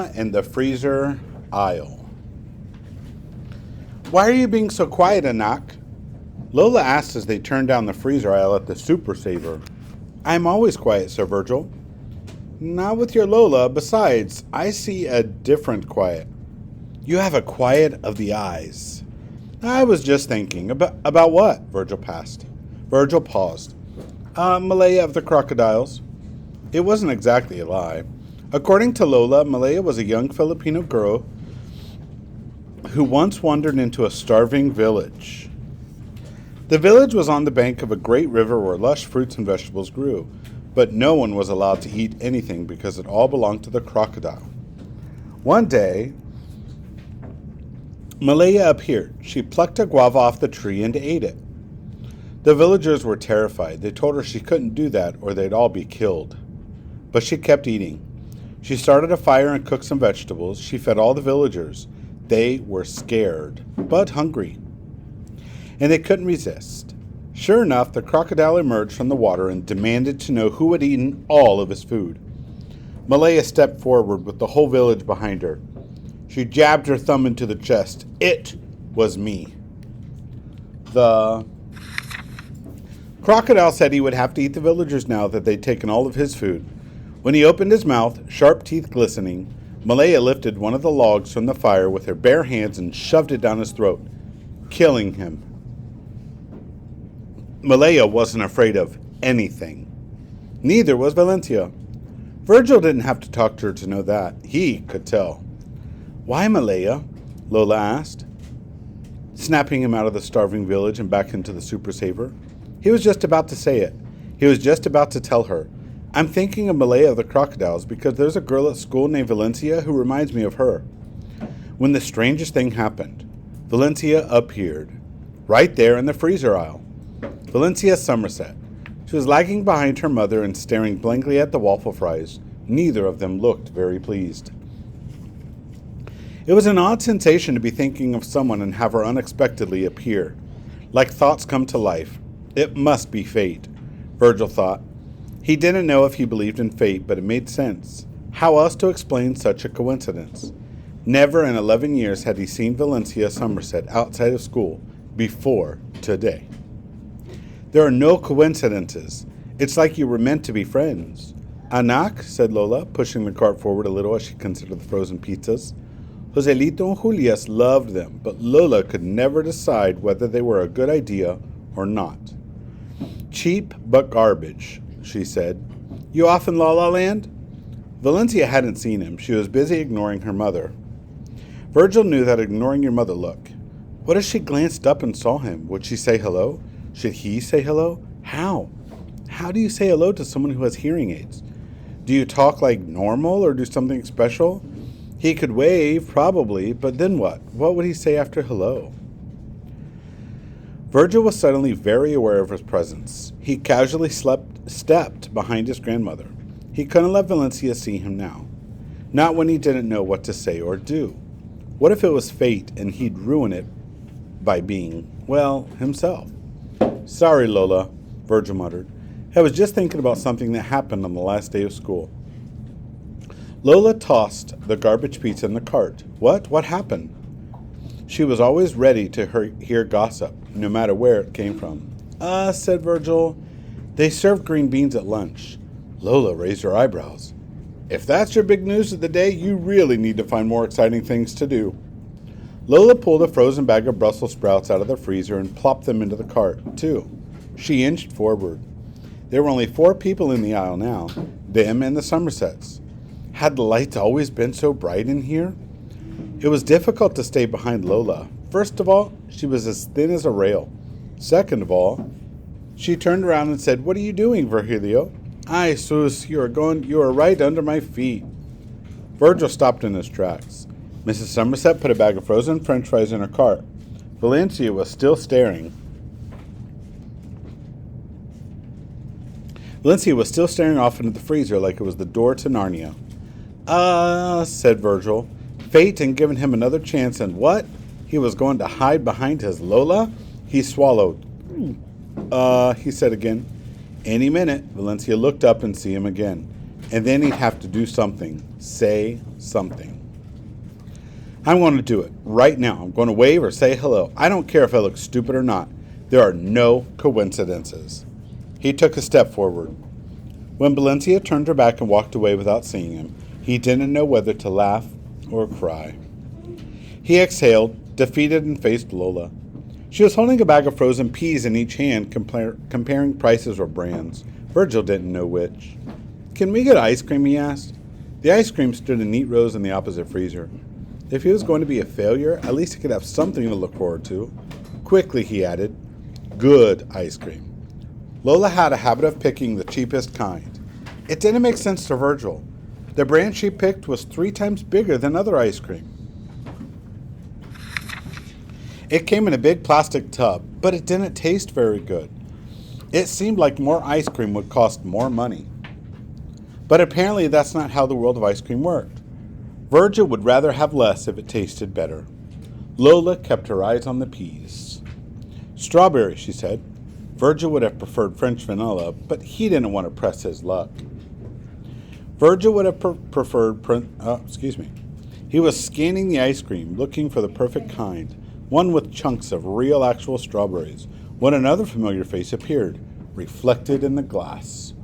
In the freezer aisle. Why are you being so quiet, Anak? Lola asked as they turned down the freezer aisle at the Super Saver. I'm always quiet, Sir Virgil. Not with your Lola. Besides, I see a different quiet. You have a quiet of the eyes. I was just thinking. About what? Virgil paused. Malaya of the crocodiles. It wasn't exactly a lie. According to Lola, Malaya was a young Filipino girl who once wandered into a starving village. The village was on the bank of a great river where lush fruits and vegetables grew, but no one was allowed to eat anything because it all belonged to the crocodile. One day, Malaya appeared. She plucked a guava off the tree and ate it. The villagers were terrified. They told her she couldn't do that or they'd all be killed. But she kept eating. She started a fire and cooked some vegetables. She fed all the villagers. They were scared, but hungry. And they couldn't resist. Sure enough, the crocodile emerged from the water and demanded to know who had eaten all of his food. Malaya stepped forward with the whole village behind her. She jabbed her thumb into the chest. It was me. The crocodile said he would have to eat the villagers now that they'd taken all of his food. When he opened his mouth, sharp teeth glistening, Malaya lifted one of the logs from the fire with her bare hands and shoved it down his throat, killing him. Malaya wasn't afraid of anything. Neither was Valencia. Virgil didn't have to talk to her to know that. He could tell. Why, Malaya? Lola asked, snapping him out of the starving village and back into the Super Saver. He was just about to say it. He was just about to tell her. I'm thinking of Malaya of the crocodiles because there's a girl at school named Valencia who reminds me of her. When the strangest thing happened, Valencia appeared, right there in the freezer aisle. Valencia Somerset. She was lagging behind her mother and staring blankly at the waffle fries. Neither of them looked very pleased. It was an odd sensation to be thinking of someone and have her unexpectedly appear. Like thoughts come to life. It must be fate, Virgil thought. He didn't know if he believed in fate, but it made sense. How else to explain such a coincidence? Never in 11 years had he seen Valencia Somerset outside of school before today. There are no coincidences. It's like you were meant to be friends. Anak, said Lola, pushing the cart forward a little as she considered the frozen pizzas. Joselito and Julius loved them, but Lola could never decide whether they were a good idea or not. Cheap but garbage, she said. You off in La La Land? Valencia hadn't seen him. She was busy ignoring her mother. Virgil knew that ignoring your mother look. What if she glanced up and saw him? Would she say hello? Should he say hello? How? How do you say hello to someone who has hearing aids? Do you talk like normal or do something special? He could wave, probably, but then what? What would he say after hello? Virgil was suddenly very aware of his presence. He casually stepped behind his grandmother. He couldn't let Valencia see him now. Not when he didn't know what to say or do. What if it was fate and he'd ruin it by being, well, himself? Sorry, Lola, Virgil muttered. I was just thinking about something that happened on the last day of school. Lola tossed the garbage pizza in the cart. What? What happened? She was always ready to hear gossip, no matter where it came from. Said Virgil. They served green beans at lunch. Lola raised her eyebrows. If that's your big news of the day, you really need to find more exciting things to do. Lola pulled a frozen bag of Brussels sprouts out of the freezer and plopped them into the cart, too. She inched forward. There were only 4 people in the aisle now, them and the Somersets. Had the lights always been so bright in here? It was difficult to stay behind Lola. First of all, she was as thin as a rail. Second of all, she turned around and said, What are you doing, Virgilio? Ay, sus, you are right under my feet. Virgil stopped in his tracks. Mrs. Somerset put a bag of frozen French fries in her cart. Valencia was still staring. Off into the freezer like it was the door to Narnia. Said Virgil. Fate had given him another chance, and what? He was going to hide behind his Lola? He swallowed. He said again. Any minute. Valencia looked up and see him again. and then he'd have to do something, say something. I'm going to do it right now. I'm going to wave or say hello. I don't care if I look stupid or not. There are no coincidences. He took a step forward. When Valencia turned her back and walked away without seeing him, he didn't know whether to laugh or cry. He exhaled, defeated, and faced Lola. She was holding a bag of frozen peas in each hand, comparing prices or brands. Virgil didn't know which. "Can we get ice cream?" he asked. The ice cream stood in neat rows in the opposite freezer. If he was going to be a failure, at least he could have something to look forward to. Quickly, he added, "Good ice cream." Lola had a habit of picking the cheapest kind. It didn't make sense to Virgil. The brand she picked was 3 times bigger than other ice cream. It came in a big plastic tub, but it didn't taste very good. It seemed like more ice cream would cost more money. But apparently that's not how the world of ice cream worked. Virgil would rather have less if it tasted better. Lola kept her eyes on the peas. "Strawberry," she said. Virgil would have preferred French vanilla, but he didn't want to press his luck. Virgil would have preferred He was scanning the ice cream, looking for the perfect kind, one with chunks of real actual strawberries, when another familiar face appeared, reflected in the glass.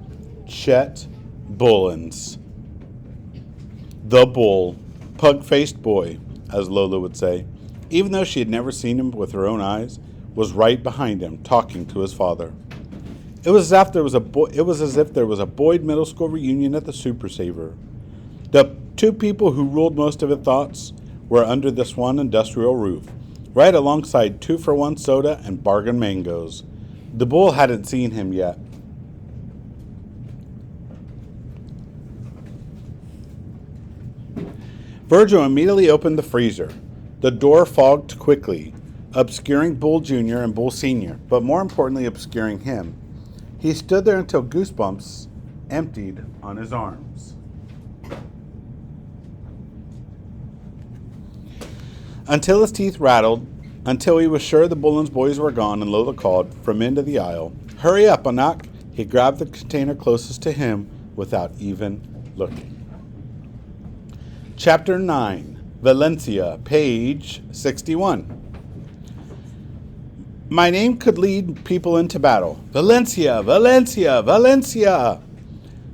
Chet Bullins. The bull, pug-faced boy, as Lola would say, even though she had never seen him with her own eyes, was right behind him, talking to his father. It was as if there was a Boyd Middle School reunion at the Super Saver. The 2 people who ruled most of his thoughts were under this one industrial roof, right alongside 2-for-1 soda and bargain mangoes. The bull hadn't seen him yet. Virgil immediately opened the freezer. The door fogged quickly, obscuring Bull Jr. and Bull Sr., but more importantly obscuring him. He stood there until Goosebumps emptied on his arms. Until his teeth rattled, until he was sure the Bullins boys were gone, and Lola called from into the aisle, "Hurry up, Anak!" He grabbed the container closest to him without even looking. Chapter 9, Valencia, page 61. My name could lead people into battle. Valencia, Valencia, Valencia!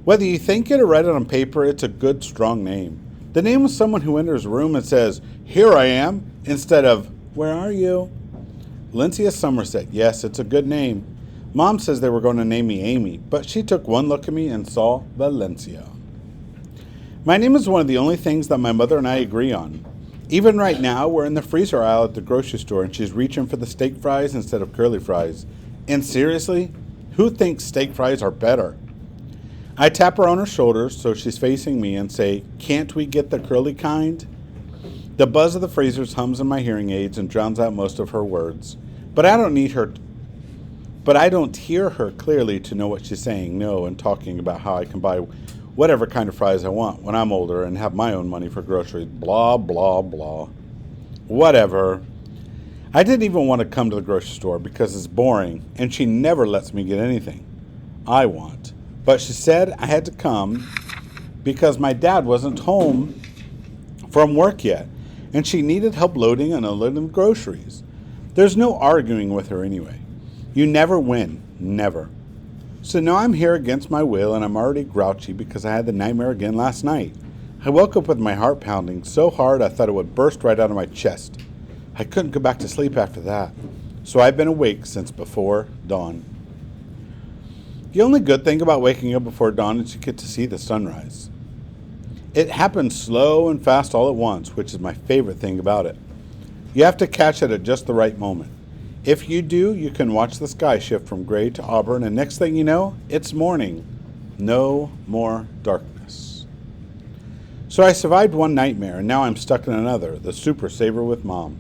Whether you think it or write it on paper, it's a good, strong name. The name of someone who enters a room and says, "Here I am," instead of, "Where are you?" Valencia Somerset, yes, it's a good name. Mom says they were going to name me Amy, but she took one look at me and saw Valencia. My name is one of the only things that my mother and I agree on. Even right now, we're in the freezer aisle at the grocery store and she's reaching for the steak fries instead of curly fries. And seriously, who thinks steak fries are better? I tap her on her shoulders so she's facing me and say, "Can't we get the curly kind?" The buzz of the freezers hums in my hearing aids and drowns out most of her words. But I don't hear her clearly to know what she's saying, no, and talking about how I can buy whatever kind of fries I want when I'm older and have my own money for groceries. Blah, blah, blah. Whatever. I didn't even want to come to the grocery store because it's boring and she never lets me get anything I want. But she said I had to come because my dad wasn't home from work yet and she needed help loading and unloading groceries. There's no arguing with her anyway. You never win. Never. So now I'm here against my will, and I'm already grouchy because I had the nightmare again last night. I woke up with my heart pounding so hard I thought it would burst right out of my chest. I couldn't go back to sleep after that, so I've been awake since before dawn. The only good thing about waking up before dawn is you get to see the sunrise. It happens slow and fast all at once, which is my favorite thing about it. You have to catch it at just the right moment. If you do, you can watch the sky shift from gray to auburn, and next thing you know, it's morning. No more darkness. So I survived one nightmare, and now I'm stuck in another, the Super Saver with Mom.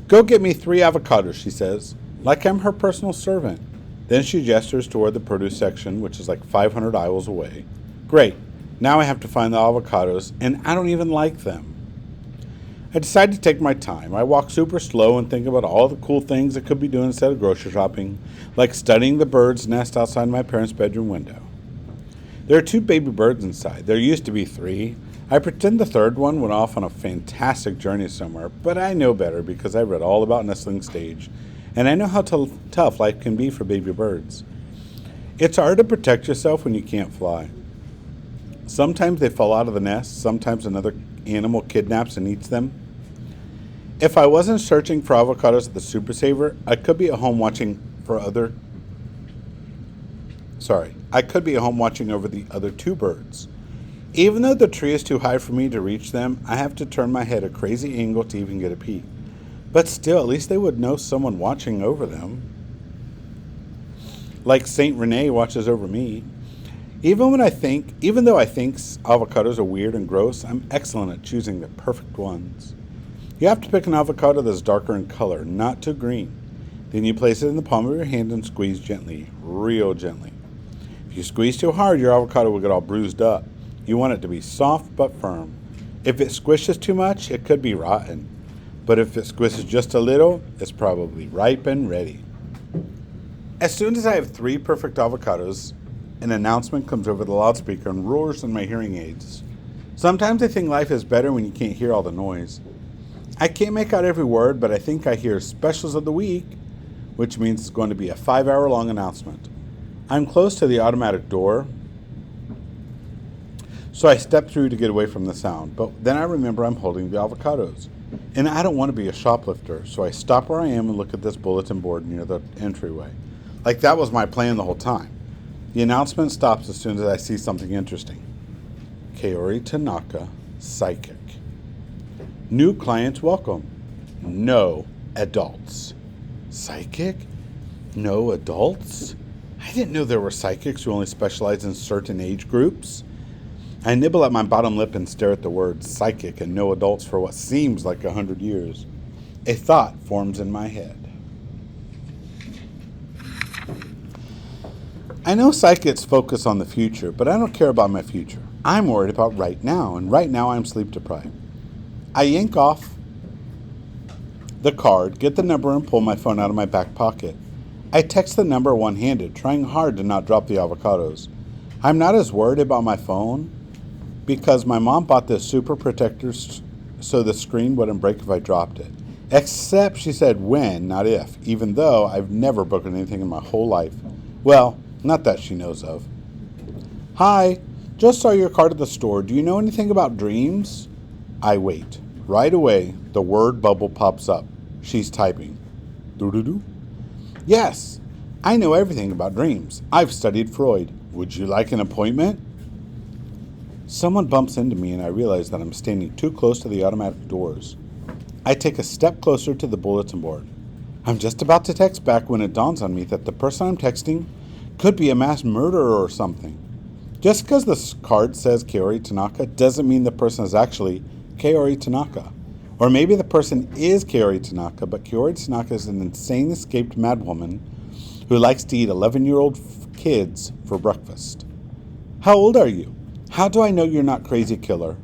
"Go get me 3 avocados," she says, like I'm her personal servant. Then she gestures toward the produce section, which is like 500 aisles away. Great. Now I have to find the avocados, and I don't even like them. I decide to take my time. I walk super slow and think about all the cool things I could be doing instead of grocery shopping, like studying the bird's nest outside my parents' bedroom window. There are two baby birds inside. There used to be three. I pretend the third one went off on a fantastic journey somewhere, but I know better because I read all about nestling stage, and I know how tough life can be for baby birds. It's hard to protect yourself when you can't fly. Sometimes they fall out of the nest, sometimes another animal kidnaps and eats them. If I wasn't searching for avocados at the Super Saver, I could be at home watching over the other two birds. Even though the tree is too high for me to reach them, I have to turn my head a crazy angle to even get a peek. But still, at least they would know someone watching over them. Like Saint Rene watches over me. Even though I think avocados are weird and gross, I'm excellent at choosing the perfect ones. You have to pick an avocado that's darker in color, not too green. Then you place it in the palm of your hand and squeeze gently, real gently. If you squeeze too hard, your avocado will get all bruised up. You want it to be soft but firm. If it squishes too much, it could be rotten. But if it squishes just a little, it's probably ripe and ready. As soon as I have 3 perfect avocados, an announcement comes over the loudspeaker and roars in my hearing aids. Sometimes I think life is better when you can't hear all the noise. I can't make out every word, but I think I hear specials of the week, which means it's going to be a 5-hour-long announcement. I'm close to the automatic door, so I step through to get away from the sound, but then I remember I'm holding the avocados. And I don't want to be a shoplifter, so I stop where I am and look at this bulletin board near the entryway. Like that was my plan the whole time. The announcement stops as soon as I see something interesting. Kaori Tanaka, psychic. New clients welcome. No adults. Psychic? No adults? I didn't know there were psychics who only specialize in certain age groups. I nibble at my bottom lip and stare at the words psychic and no adults for what seems like 100 years. A thought forms in my head. I know psychics focus on the future, but I don't care about my future. I'm worried about right now, and right now I'm sleep deprived. I yank off the card, get the number, and pull my phone out of my back pocket. I text the number one-handed, trying hard to not drop the avocados. I'm not as worried about my phone because my mom bought this super protector so the screen wouldn't break if I dropped it. Except she said when, not if, even though I've never broken anything in my whole life. Well, not that she knows of. Hi, just saw your card at the store. Do you know anything about dreams? I wait. Right away, the word bubble pops up. She's typing. Doo-doo-doo. Yes, I know everything about dreams. I've studied Freud. Would you like an appointment? Someone bumps into me and I realize that I'm standing too close to the automatic doors. I take a step closer to the bulletin board. I'm just about to text back when it dawns on me that the person I'm texting could be a mass murderer or something. Just because the card says Kaori Tanaka doesn't mean the person is actually Kaori Tanaka. Or maybe the person is Kaori Tanaka, but Kaori Tanaka is an insane escaped madwoman who likes to eat 11-year-old kids for breakfast. How old are you? How do I know you're not crazy killer?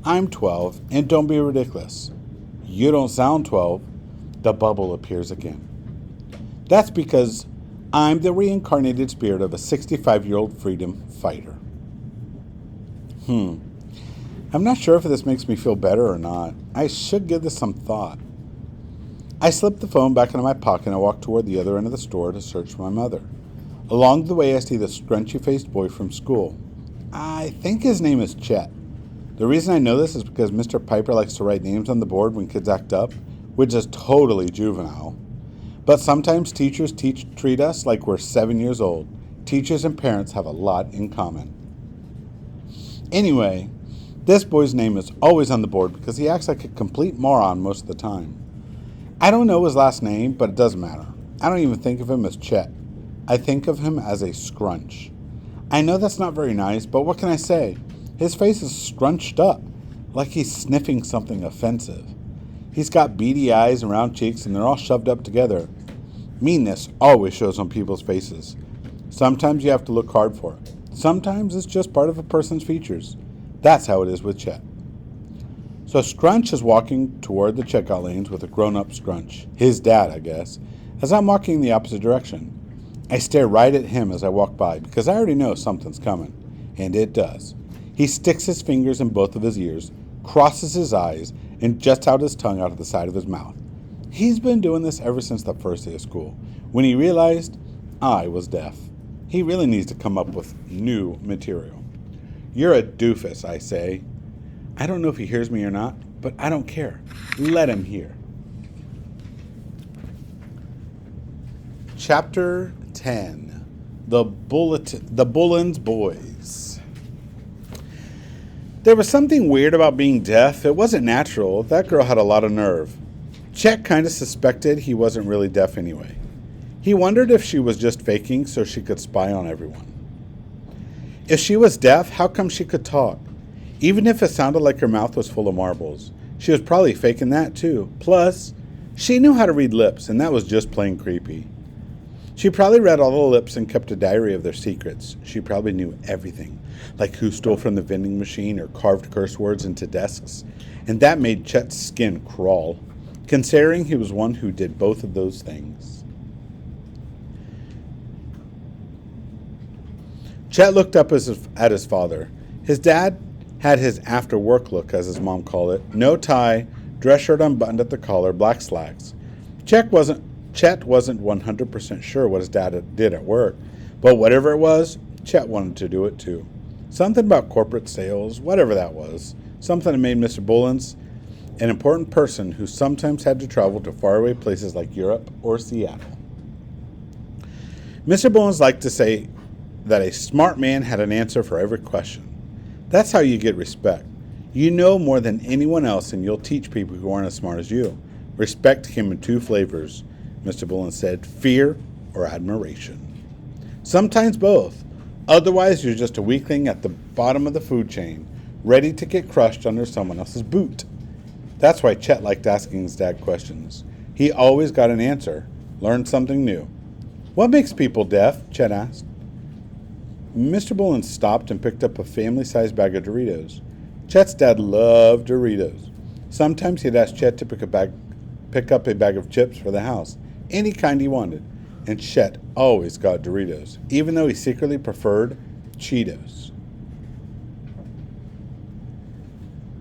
I'm 12, and don't be ridiculous. You don't sound 12. The bubble appears again. That's because I'm the reincarnated spirit of a 65-year-old freedom fighter. I'm not sure if this makes me feel better or not. I should give this some thought. I slip the phone back into my pocket and I walk toward the other end of the store to search for my mother. Along the way, I see the scrunchy-faced boy from school. I think his name is Chet. The reason I know this is because Mr. Piper likes to write names on the board when kids act up, which is totally juvenile. But sometimes teachers treat us like we're 7 years old. Teachers and parents have a lot in common. Anyway, this boy's name is always on the board because he acts like a complete moron most of the time. I don't know his last name, but it doesn't matter. I don't even think of him as Chet. I think of him as a scrunch. I know that's not very nice, but what can I say? His face is scrunched up, like he's sniffing something offensive. He's got beady eyes and round cheeks, and they're all shoved up together. Meanness always shows on people's faces. Sometimes you have to look hard for it. Sometimes it's just part of a person's features. That's how it is with Chet. So Scrunch is walking toward the checkout lanes with a grown-up Scrunch, his dad, I guess, as I'm walking in the opposite direction. I stare right at him as I walk by because I already know something's coming. And it does. He sticks his fingers in both of his ears, crosses his eyes, and juts out his tongue out of the side of his mouth. He's been doing this ever since the first day of school, when he realized I was deaf. He really needs to come up with new material. You're a doofus, I say. I don't know if he hears me or not, but I don't care. Let him hear. Chapter 10. The Bullen's Boys. There was something weird about being deaf. It wasn't natural. That girl had a lot of nerve. Chet kind of suspected he wasn't really deaf anyway. He wondered if she was just faking so she could spy on everyone. If she was deaf, how come she could talk? Even if it sounded like her mouth was full of marbles, she was probably faking that too. Plus, she knew how to read lips, and that was just plain creepy. She probably read all the lips and kept a diary of their secrets. She probably knew everything, like who stole from the vending machine or carved curse words into desks, and that made Chet's skin crawl, considering he was one who did both of those things. Chet looked up at his father. His dad had his after-work look, as his mom called it. No tie, dress shirt unbuttoned at the collar, black slacks. Chet wasn't 100% sure what his dad did at work, but whatever it was, Chet wanted to do it too. Something about corporate sales, whatever that was. Something that made Mr. Bullens an important person who sometimes had to travel to faraway places like Europe or Seattle. Mr. Bullens liked to say that a smart man had an answer for every question. That's how you get respect. You know more than anyone else, and you'll teach people who aren't as smart as you. Respect came in two flavors, Mr. Bullen said, fear or admiration. Sometimes both. Otherwise, you're just a weakling at the bottom of the food chain, ready to get crushed under someone else's boot. That's why Chet liked asking his dad questions. He always got an answer, learned something new. What makes people deaf? Chet asked. Mr. Bullen stopped and picked up a family-sized bag of Doritos. Chet's dad loved Doritos. Sometimes he'd ask Chet to pick up a bag of chips for the house, any kind he wanted, and Chet always got Doritos, even though he secretly preferred Cheetos.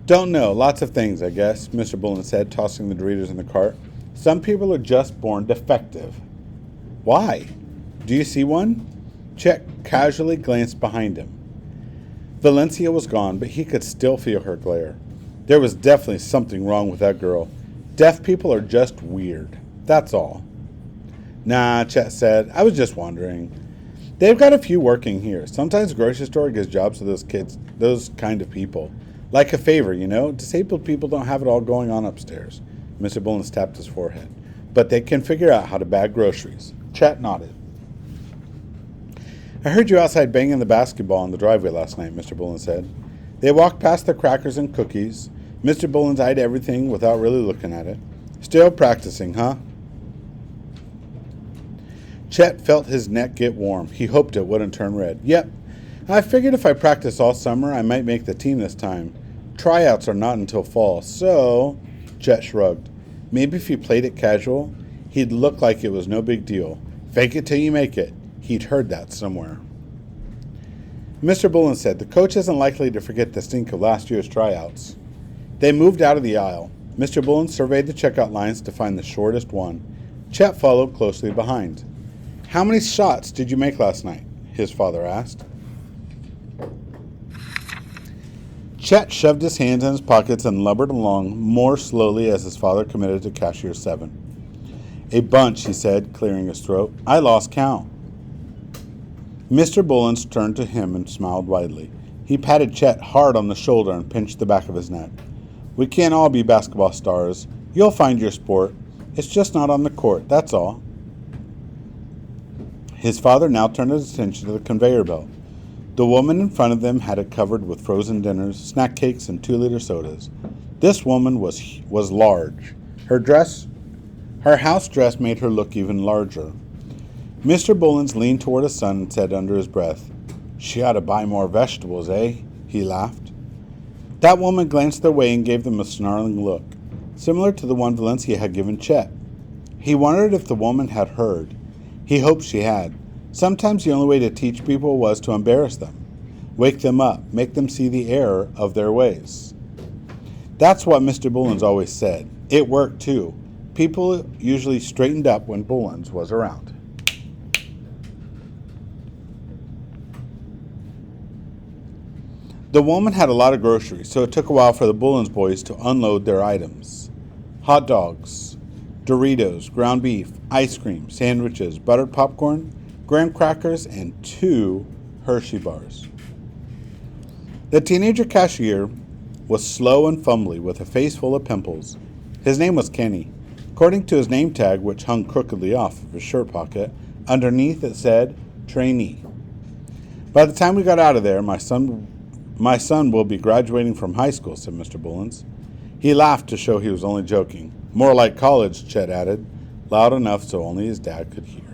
Don't know, lots of things, I guess, Mr. Bullen said, tossing the Doritos in the cart. Some people are just born defective. Why? Do you see one? Chet casually glanced behind him. Valencia was gone, but he could still feel her glare. There was definitely something wrong with that girl. Deaf people are just weird. That's all. Nah, Chet said. I was just wondering. They've got a few working here. Sometimes the grocery store gives jobs to those kids, those kind of people. Like a favor, you know? Disabled people don't have it all going on upstairs. Mr. Bullen tapped his forehead. But they can figure out how to bag groceries. Chet nodded. I heard you outside banging the basketball in the driveway last night, Mr. Bullen said. They walked past the crackers and cookies. Mr. Bullen eyed everything without really looking at it. Still practicing, huh? Chet felt his neck get warm. He hoped it wouldn't turn red. Yep. I figured if I practice all summer, I might make the team this time. Tryouts are not until fall, so... Chet shrugged. Maybe if he played it casual, he'd look like it was no big deal. Fake it till you make it. He'd heard that somewhere. Mr. Bullen said the coach isn't likely to forget the stink of last year's tryouts. They moved out of the aisle. Mr. Bullen surveyed the checkout lines to find the shortest one. Chet followed closely behind. How many shots did you make last night? His father asked. Chet shoved his hands in his pockets and lumbered along more slowly as his father committed to cashier 7. A bunch, he said, clearing his throat. I lost count. Mr. Bullens turned to him and smiled widely. He patted Chet hard on the shoulder and pinched the back of his neck. We can't all be basketball stars. You'll find your sport. It's just not on the court, that's all. His father now turned his attention to the conveyor belt. The woman in front of them had it covered with frozen dinners, snack cakes, and 2-liter sodas. This woman was large. Her house dress made her look even larger. Mr. Bullens leaned toward his son and said under his breath, She ought to buy more vegetables, eh? He laughed. That woman glanced their way and gave them a snarling look, similar to the one Valencia had given Chet. He wondered if the woman had heard. He hoped she had. Sometimes the only way to teach people was to embarrass them. Wake them up. Make them see the error of their ways. That's what Mr. Bullens always said. It worked, too. People usually straightened up when Bullens was around. The woman had a lot of groceries, so it took a while for the Bullens boys to unload their items. Hot dogs, Doritos, ground beef, ice cream, sandwiches, buttered popcorn, graham crackers, and 2 Hershey bars. The teenager cashier was slow and fumbly with a face full of pimples. His name was Kenny. According to his name tag, which hung crookedly off of his shirt pocket, underneath it said, trainee. By the time we got out of there, my son will be graduating from high school, said Mr. Bullens. He laughed to show he was only joking. More like college, Chet added, loud enough so only his dad could hear.